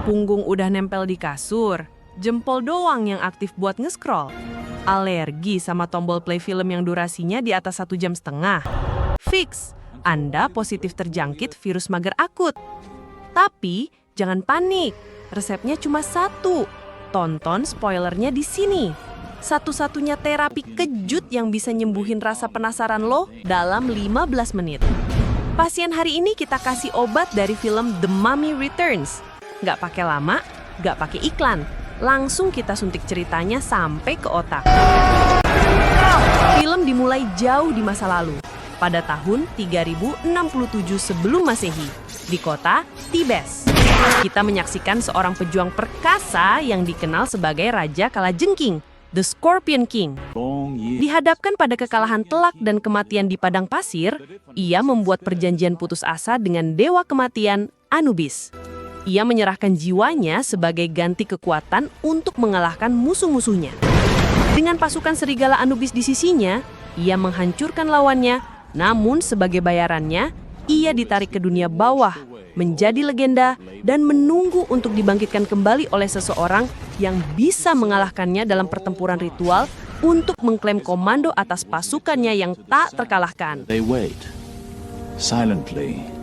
Punggung udah nempel di kasur, jempol doang yang aktif buat nge-scroll. Alergi sama tombol play film yang durasinya di atas 1,5 jam. Fix, Anda positif terjangkit virus mager akut. Tapi jangan panik, resepnya cuma satu. Tonton spoilernya di sini. Satu-satunya terapi kejut yang bisa nyembuhin rasa penasaran lo dalam 15 menit. Pasien hari ini kita kasih obat dari film The Mummy Returns. Nggak pakai lama, nggak pakai iklan. Langsung kita suntik ceritanya sampai ke otak. Film dimulai jauh di masa lalu, pada tahun 3067 sebelum Masehi, di kota Tibes. Kita menyaksikan seorang pejuang perkasa yang dikenal sebagai Raja Kalajengking, The Scorpion King. Dihadapkan pada kekalahan telak dan kematian di padang pasir, ia membuat perjanjian putus asa dengan dewa kematian Anubis. Ia menyerahkan jiwanya sebagai ganti kekuatan untuk mengalahkan musuh-musuhnya. Dengan pasukan serigala Anubis di sisinya, ia menghancurkan lawannya, namun sebagai bayarannya, ia ditarik ke dunia bawah, menjadi legenda, dan menunggu untuk dibangkitkan kembali oleh seseorang yang bisa mengalahkannya dalam pertempuran ritual untuk mengklaim komando atas pasukannya yang tak terkalahkan. They wait silently.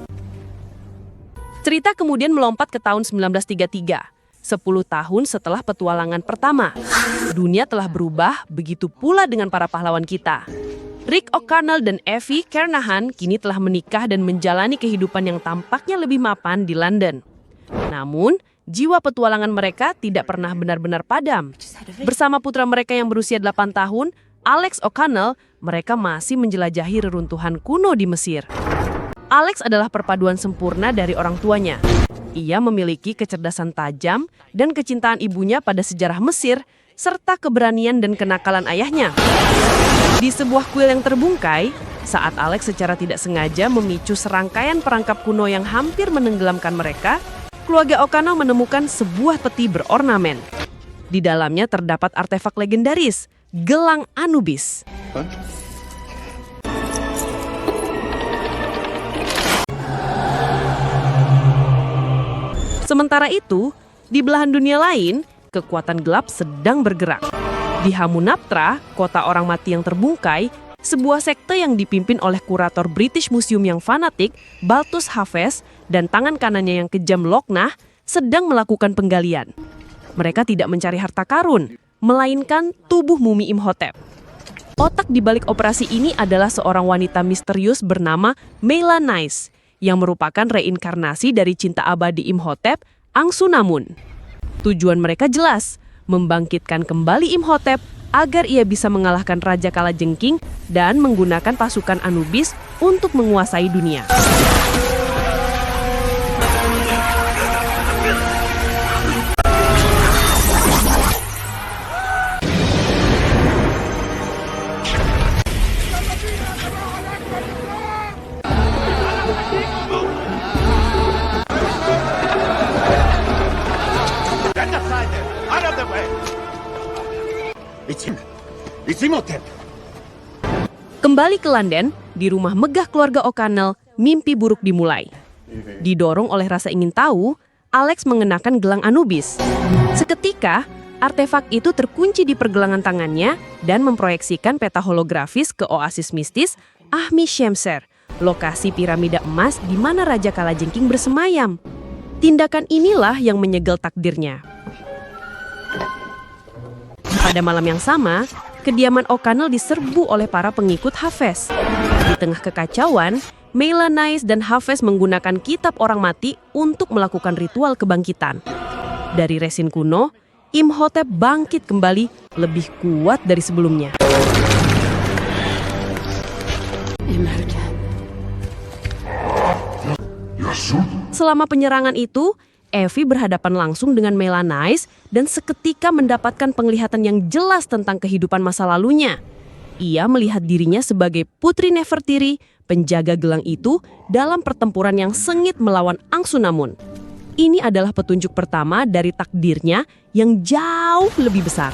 Cerita kemudian melompat ke tahun 1933, 10 tahun setelah petualangan pertama. Dunia telah berubah, begitu pula dengan para pahlawan kita. Rick O'Connell dan Evie Kernahan kini telah menikah dan menjalani kehidupan yang tampaknya lebih mapan di London. Namun, jiwa petualangan mereka tidak pernah benar-benar padam. Bersama putra mereka yang berusia 8 tahun, Alex O'Connell, mereka masih menjelajahi reruntuhan kuno di Mesir. Alex adalah perpaduan sempurna dari orang tuanya. Ia memiliki kecerdasan tajam dan kecintaan ibunya pada sejarah Mesir, serta keberanian dan kenakalan ayahnya. Di sebuah kuil yang terbungkai, saat Alex secara tidak sengaja memicu serangkaian perangkap kuno yang hampir menenggelamkan mereka, keluarga O'Connell menemukan sebuah peti berornamen. Di dalamnya terdapat artefak legendaris, gelang Anubis. Sementara itu, di belahan dunia lain, kekuatan gelap sedang bergerak. Di Hamunaptra, kota orang mati yang terbungkai, sebuah sekte yang dipimpin oleh kurator British Museum yang fanatik, Balthus Hafez, dan tangan kanannya yang kejam Locknah, sedang melakukan penggalian. Mereka tidak mencari harta karun, melainkan tubuh mumi Imhotep. Otak di balik operasi ini adalah seorang wanita misterius bernama Melanice, yang merupakan reinkarnasi dari cinta abadi Imhotep, Angsunamun. Tujuan mereka jelas, membangkitkan kembali Imhotep agar ia bisa mengalahkan Raja Kalajengking dan menggunakan pasukan Anubis untuk menguasai dunia. Kembali ke London, di rumah megah keluarga O'Connell, mimpi buruk dimulai. Didorong oleh rasa ingin tahu, Alex mengenakan gelang Anubis. Seketika, artefak itu terkunci di pergelangan tangannya dan memproyeksikan peta holografis ke oasis mistis Ahmi Shemser, lokasi piramida emas di mana Raja Kalajengking bersemayam. Tindakan inilah yang menyegel takdirnya. Pada malam yang sama, kediaman O'Connell diserbu oleh para pengikut Hafez. Di tengah kekacauan, Melanice dan Hafez menggunakan kitab orang mati untuk melakukan ritual kebangkitan. Dari resin kuno, Imhotep bangkit kembali lebih kuat dari sebelumnya. Selama penyerangan itu, Evie berhadapan langsung dengan Melanais dan seketika mendapatkan penglihatan yang jelas tentang kehidupan masa lalunya. Ia melihat dirinya sebagai Putri Nefertiri, penjaga gelang itu dalam pertempuran yang sengit melawan Angsunamun. Ini adalah petunjuk pertama dari takdirnya yang jauh lebih besar.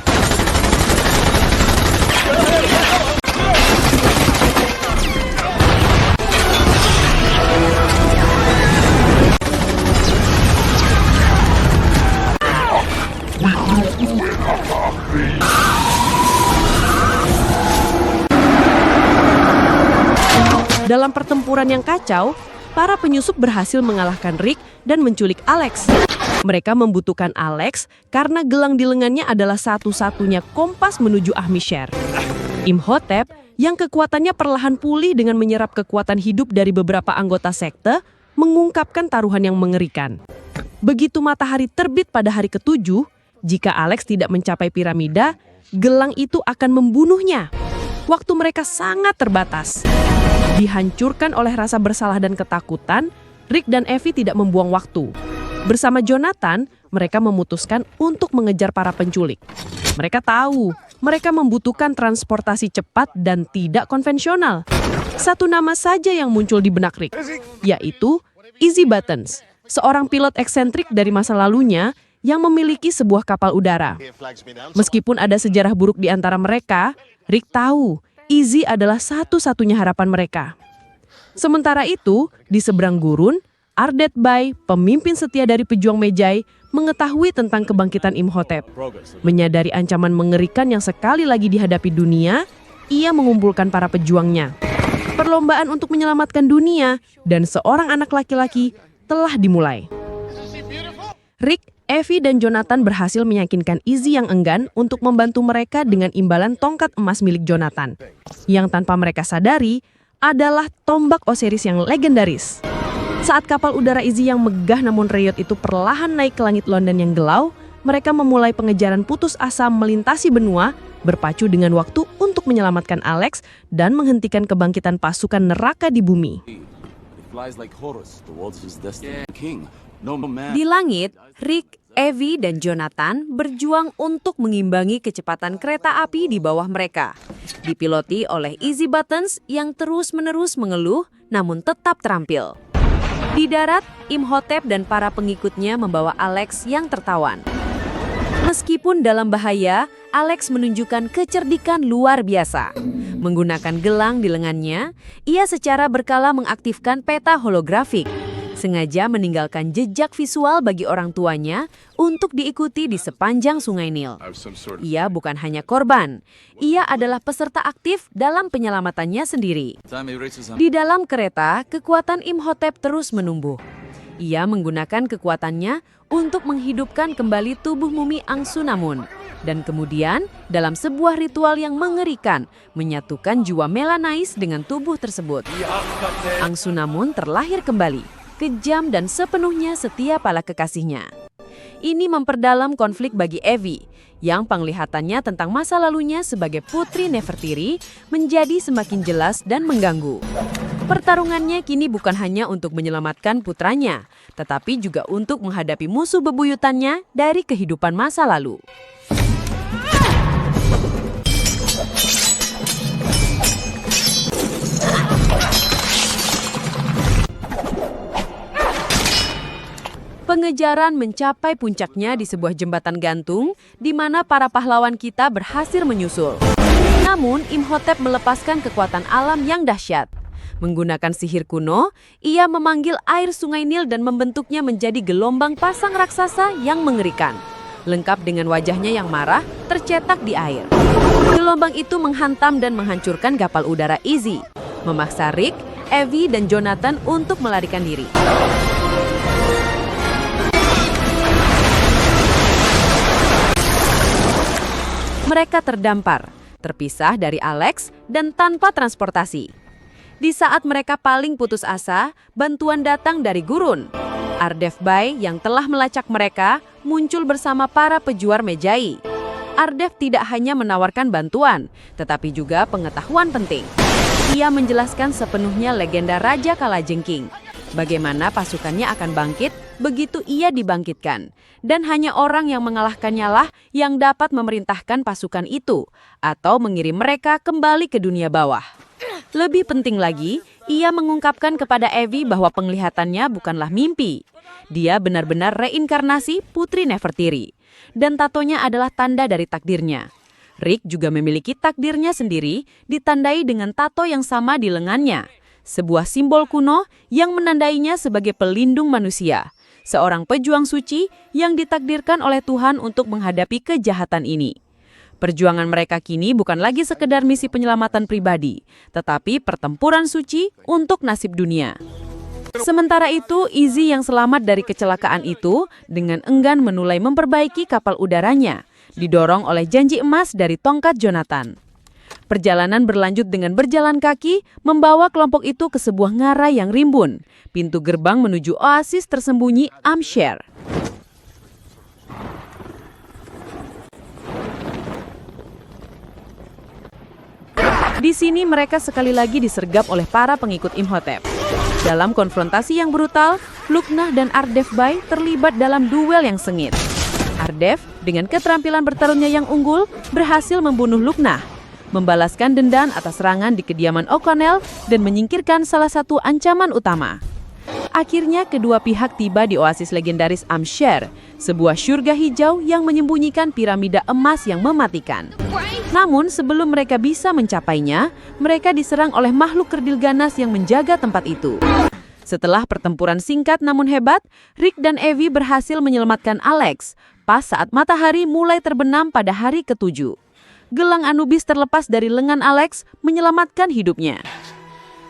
Dalam pertempuran yang kacau, para penyusup berhasil mengalahkan Rick dan menculik Alex. Mereka membutuhkan Alex karena gelang di lengannya adalah satu-satunya kompas menuju Ahmyshar. Imhotep, yang kekuatannya perlahan pulih dengan menyerap kekuatan hidup dari beberapa anggota sekte, mengungkapkan taruhan yang mengerikan. Begitu matahari terbit pada hari ke-7, jika Alex tidak mencapai piramida, gelang itu akan membunuhnya. Waktu mereka sangat terbatas. Dihancurkan oleh rasa bersalah dan ketakutan, Rick dan Evie tidak membuang waktu. Bersama Jonathan, mereka memutuskan untuk mengejar para penculik. Mereka tahu, mereka membutuhkan transportasi cepat dan tidak konvensional. Satu nama saja yang muncul di benak Rick, yaitu Easy Buttons, seorang pilot eksentrik dari masa lalunya yang memiliki sebuah kapal udara. Meskipun ada sejarah buruk di antara mereka, Rick tahu Easy adalah satu-satunya harapan mereka. Sementara itu, di seberang gurun, Ardet Bay, pemimpin setia dari pejuang Medjay, mengetahui tentang kebangkitan Imhotep. Menyadari ancaman mengerikan yang sekali lagi dihadapi dunia, ia mengumpulkan para pejuangnya. Perlombaan untuk menyelamatkan dunia dan seorang anak laki-laki telah dimulai. Rick, Evie, dan Jonathan berhasil meyakinkan Easy yang enggan untuk membantu mereka dengan imbalan tongkat emas milik Jonathan, yang tanpa mereka sadari adalah tombak Osiris yang legendaris. Saat kapal udara Easy yang megah namun reyot itu perlahan naik ke langit London yang gelau, mereka memulai pengejaran putus asa melintasi benua, berpacu dengan waktu untuk menyelamatkan Alex dan menghentikan kebangkitan pasukan neraka di bumi. Di langit, Rick, Evie, dan Jonathan berjuang untuk mengimbangi kecepatan kereta api di bawah mereka. Dipiloti oleh Easy Buttons yang terus-menerus mengeluh namun tetap terampil. Di darat, Imhotep dan para pengikutnya membawa Alex yang tertawan. Meskipun dalam bahaya, Alex menunjukkan kecerdikan luar biasa. Menggunakan gelang di lengannya, ia secara berkala mengaktifkan peta holografik, sengaja meninggalkan jejak visual bagi orang tuanya untuk diikuti di sepanjang Sungai Nil. Ia bukan hanya korban, ia adalah peserta aktif dalam penyelamatannya sendiri. Di dalam kereta, kekuatan Imhotep terus menumbuh. Ia menggunakan kekuatannya untuk menghidupkan kembali tubuh mumi Angsunamun. Dan kemudian, dalam sebuah ritual yang mengerikan, menyatukan jiwa Melanais dengan tubuh tersebut. Angsunamun terlahir kembali, kejam dan sepenuhnya setia pada kekasihnya. Ini memperdalam konflik bagi Evie, yang penglihatannya tentang masa lalunya sebagai Putri Nefertiri menjadi semakin jelas dan mengganggu. Pertarungannya kini bukan hanya untuk menyelamatkan putranya, tetapi juga untuk menghadapi musuh bebuyutannya dari kehidupan masa lalu. Pengejaran mencapai puncaknya di sebuah jembatan gantung, di mana para pahlawan kita berhasil menyusul. Namun, Imhotep melepaskan kekuatan alam yang dahsyat. Menggunakan sihir kuno, ia memanggil air Sungai Nil dan membentuknya menjadi gelombang pasang raksasa yang mengerikan. Lengkap dengan wajahnya yang marah, tercetak di air. Gelombang itu menghantam dan menghancurkan kapal udara Easy, memaksa Rick, Evie, dan Jonathan untuk melarikan diri. Mereka terdampar, terpisah dari Alex, dan tanpa transportasi. Di saat mereka paling putus asa, bantuan datang dari gurun. Ardet Bay yang telah melacak mereka muncul bersama para pejuar Mejai. Ardev tidak hanya menawarkan bantuan, tetapi juga pengetahuan penting. Ia menjelaskan sepenuhnya legenda Raja Kalajengking, bagaimana pasukannya akan bangkit begitu ia dibangkitkan, dan hanya orang yang mengalahkannya lah yang dapat memerintahkan pasukan itu atau mengirim mereka kembali ke dunia bawah. Lebih penting lagi, ia mengungkapkan kepada Evie bahwa penglihatannya bukanlah mimpi. Dia benar-benar reinkarnasi Putri Nefertiri, dan tatonya adalah tanda dari takdirnya. Rick juga memiliki takdirnya sendiri, ditandai dengan tato yang sama di lengannya. Sebuah simbol kuno yang menandainya sebagai pelindung manusia. Seorang pejuang suci yang ditakdirkan oleh Tuhan untuk menghadapi kejahatan ini. Perjuangan mereka kini bukan lagi sekedar misi penyelamatan pribadi, tetapi pertempuran suci untuk nasib dunia. Sementara itu, Izzy yang selamat dari kecelakaan itu dengan enggan menulai memperbaiki kapal udaranya, didorong oleh janji emas dari tongkat Jonathan. Perjalanan berlanjut dengan berjalan kaki, membawa kelompok itu ke sebuah ngarai yang rimbun, pintu gerbang menuju oasis tersembunyi Amshare. Di sini mereka sekali lagi disergap oleh para pengikut Imhotep. Dalam konfrontasi yang brutal, Luqnah dan Ardev Bai terlibat dalam duel yang sengit. Ardev, dengan keterampilan bertarungnya yang unggul, berhasil membunuh Luqnah, membalaskan dendam atas serangan di kediaman O'Connell dan menyingkirkan salah satu ancaman utama. Akhirnya kedua pihak tiba di oasis legendaris Amshare, sebuah syurga hijau yang menyembunyikan piramida emas yang mematikan. Namun sebelum mereka bisa mencapainya, mereka diserang oleh makhluk kerdil ganas yang menjaga tempat itu. Setelah pertempuran singkat namun hebat, Rick dan Evie berhasil menyelamatkan Alex, pas saat matahari mulai terbenam pada hari ke-7. Gelang Anubis terlepas dari lengan Alex menyelamatkan hidupnya.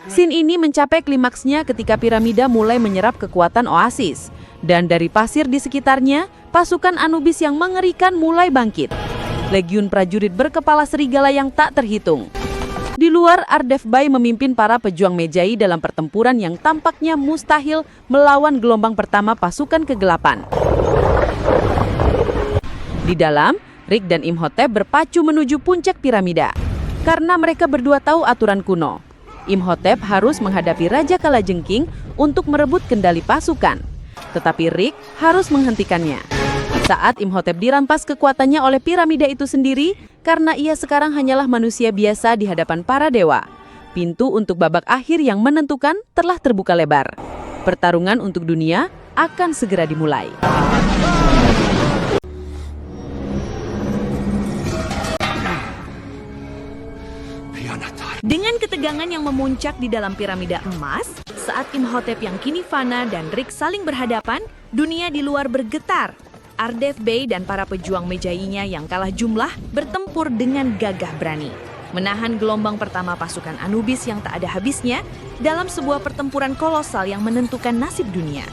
Scene ini mencapai klimaksnya ketika piramida mulai menyerap kekuatan oasis. Dan dari pasir di sekitarnya, pasukan Anubis yang mengerikan mulai bangkit. Legiun prajurit berkepala serigala yang tak terhitung. Di luar, Ardev Bai memimpin para pejuang Mejai dalam pertempuran yang tampaknya mustahil melawan gelombang pertama pasukan kegelapan. Di dalam, Rick dan Imhotep berpacu menuju puncak piramida. Karena mereka berdua tahu aturan kuno. Imhotep harus menghadapi Raja Kalajengking untuk merebut kendali pasukan. Tetapi Rick harus menghentikannya. Saat Imhotep dirampas kekuatannya oleh piramida itu sendiri, karena ia sekarang hanyalah manusia biasa di hadapan para dewa. Pintu untuk babak akhir yang menentukan telah terbuka lebar. Pertarungan untuk dunia akan segera dimulai. Dengan ketegangan yang memuncak di dalam piramida emas, saat Imhotep yang kini fana dan Rick saling berhadapan, dunia di luar bergetar. Ardev Bai dan para pejuang Mejainya yang kalah jumlah bertempur dengan gagah berani, menahan gelombang pertama pasukan Anubis yang tak ada habisnya dalam sebuah pertempuran kolosal yang menentukan nasib dunia.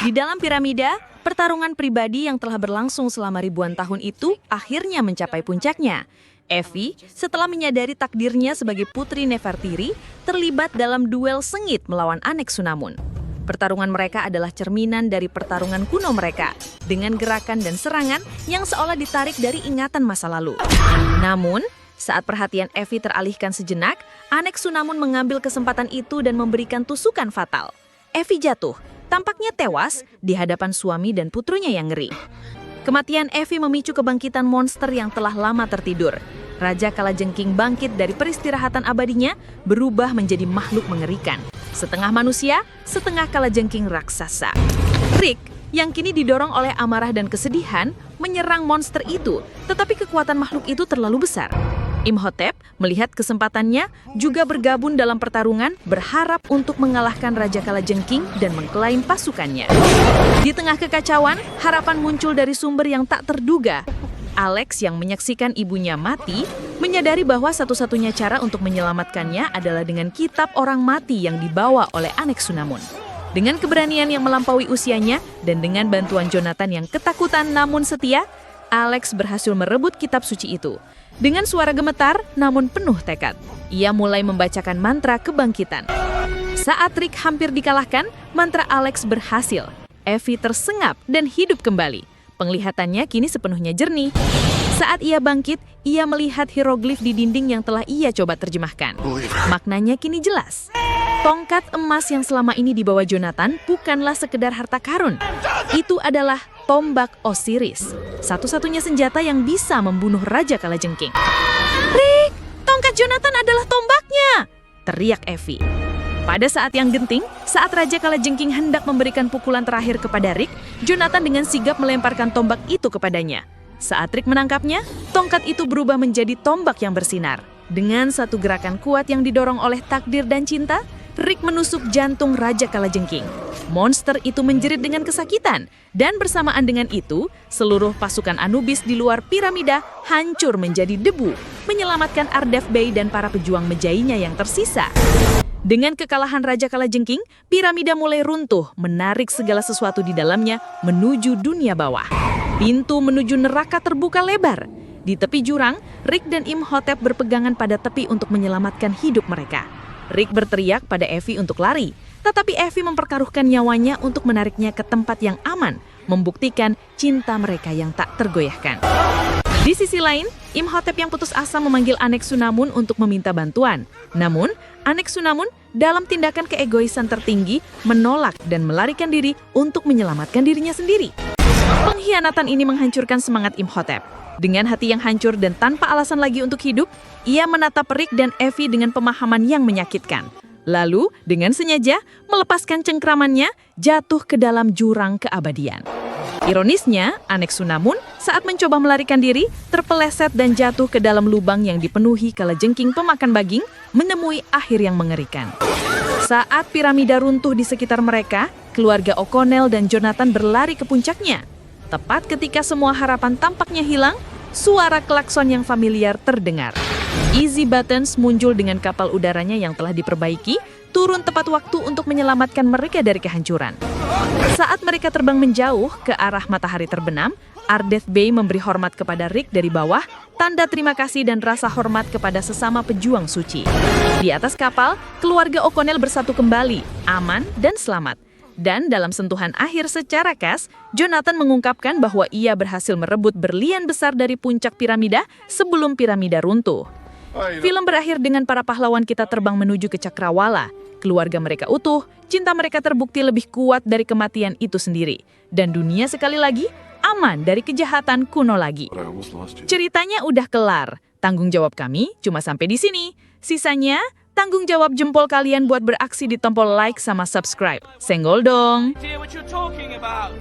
Di dalam piramida, pertarungan pribadi yang telah berlangsung selama ribuan tahun itu akhirnya mencapai puncaknya. Evie, setelah menyadari takdirnya sebagai Putri Nefertiri, terlibat dalam duel sengit melawan Anck-su-namun. Pertarungan mereka adalah cerminan dari pertarungan kuno mereka, dengan gerakan dan serangan yang seolah ditarik dari ingatan masa lalu. Namun, saat perhatian Evie teralihkan sejenak, Anck-su-namun mengambil kesempatan itu dan memberikan tusukan fatal. Evie jatuh, tampaknya tewas di hadapan suami dan putrinya yang ngeri. Kematian Evie memicu kebangkitan monster yang telah lama tertidur. Raja Kalajengking bangkit dari peristirahatan abadinya, berubah menjadi makhluk mengerikan. Setengah manusia, setengah kalajengking raksasa. Rick, yang kini didorong oleh amarah dan kesedihan, menyerang monster itu, tetapi kekuatan makhluk itu terlalu besar. Imhotep melihat kesempatannya, juga bergabung dalam pertarungan, berharap untuk mengalahkan Raja Kalajengking dan mengklaim pasukannya. Di tengah kekacauan, harapan muncul dari sumber yang tak terduga. Alex yang menyaksikan ibunya mati, menyadari bahwa satu-satunya cara untuk menyelamatkannya adalah dengan kitab orang mati yang dibawa oleh Anck-su-namun. Dengan keberanian yang melampaui usianya dan dengan bantuan Jonathan yang ketakutan namun setia, Alex berhasil merebut kitab suci itu. Dengan suara gemetar namun penuh tekad, ia mulai membacakan mantra kebangkitan. Saat Rick hampir dikalahkan, mantra Alex berhasil. Evie tersengap dan hidup kembali. Penglihatannya kini sepenuhnya jernih. Saat ia bangkit, ia melihat hieroglif di dinding yang telah ia coba terjemahkan. Maknanya kini jelas. Tongkat emas yang selama ini dibawa Jonathan bukanlah sekedar harta karun. Itu adalah tombak Osiris, satu-satunya senjata yang bisa membunuh Raja Kalajengking. Rick, tongkat Jonathan adalah tombaknya! Teriak Evie. Pada saat yang genting, saat Raja Kalajengking hendak memberikan pukulan terakhir kepada Rick, Jonathan dengan sigap melemparkan tombak itu kepadanya. Saat Rick menangkapnya, tongkat itu berubah menjadi tombak yang bersinar. Dengan satu gerakan kuat yang didorong oleh takdir dan cinta, Rick menusuk jantung Raja Kalajengking. Monster itu menjerit dengan kesakitan, dan bersamaan dengan itu, seluruh pasukan Anubis di luar piramida hancur menjadi debu, menyelamatkan Ardef Bey dan para pejuang Mejainya yang tersisa. Dengan kekalahan Raja Kalajengking, piramida mulai runtuh, menarik segala sesuatu di dalamnya menuju dunia bawah. Pintu menuju neraka terbuka lebar. Di tepi jurang, Rick dan Imhotep berpegangan pada tepi untuk menyelamatkan hidup mereka. Rick berteriak pada Evie untuk lari, tetapi Evie mempertaruhkan nyawanya untuk menariknya ke tempat yang aman, membuktikan cinta mereka yang tak tergoyahkan. Di sisi lain, Imhotep yang putus asa memanggil Aneksunamun untuk meminta bantuan. Namun, Aneksunamun dalam tindakan keegoisan tertinggi menolak dan melarikan diri untuk menyelamatkan dirinya sendiri. Pengkhianatan ini menghancurkan semangat Imhotep. Dengan hati yang hancur dan tanpa alasan lagi untuk hidup, ia menatap Rick dan Evie dengan pemahaman yang menyakitkan. Lalu, dengan sengaja, melepaskan cengkramannya, jatuh ke dalam jurang keabadian. Ironisnya, Aneksunamun saat mencoba melarikan diri, terpeleset dan jatuh ke dalam lubang yang dipenuhi kalajengking pemakan baging, menemui akhir yang mengerikan. Saat piramida runtuh di sekitar mereka, keluarga O'Connell dan Jonathan berlari ke puncaknya. Tepat ketika semua harapan tampaknya hilang, suara klakson yang familiar terdengar. Easy Buttons muncul dengan kapal udaranya yang telah diperbaiki, turun tepat waktu untuk menyelamatkan mereka dari kehancuran. Saat mereka terbang menjauh ke arah matahari terbenam, Ardeth Bey memberi hormat kepada Rick dari bawah, tanda terima kasih dan rasa hormat kepada sesama pejuang suci. Di atas kapal, keluarga O'Connell bersatu kembali, aman dan selamat. Dan dalam sentuhan akhir secara khas, Jonathan mengungkapkan bahwa ia berhasil merebut berlian besar dari puncak piramida sebelum piramida runtuh. Film berakhir dengan para pahlawan kita terbang menuju ke Cakrawala. Keluarga mereka utuh, cinta mereka terbukti lebih kuat dari kematian itu sendiri. Dan dunia sekali lagi aman dari kejahatan kuno lagi. Ceritanya udah kelar. Tanggung jawab kami cuma sampai di sini. Sisanya, tanggung jawab jempol kalian buat beraksi di tombol like sama subscribe. Senggol dong! Idea what you're talking about.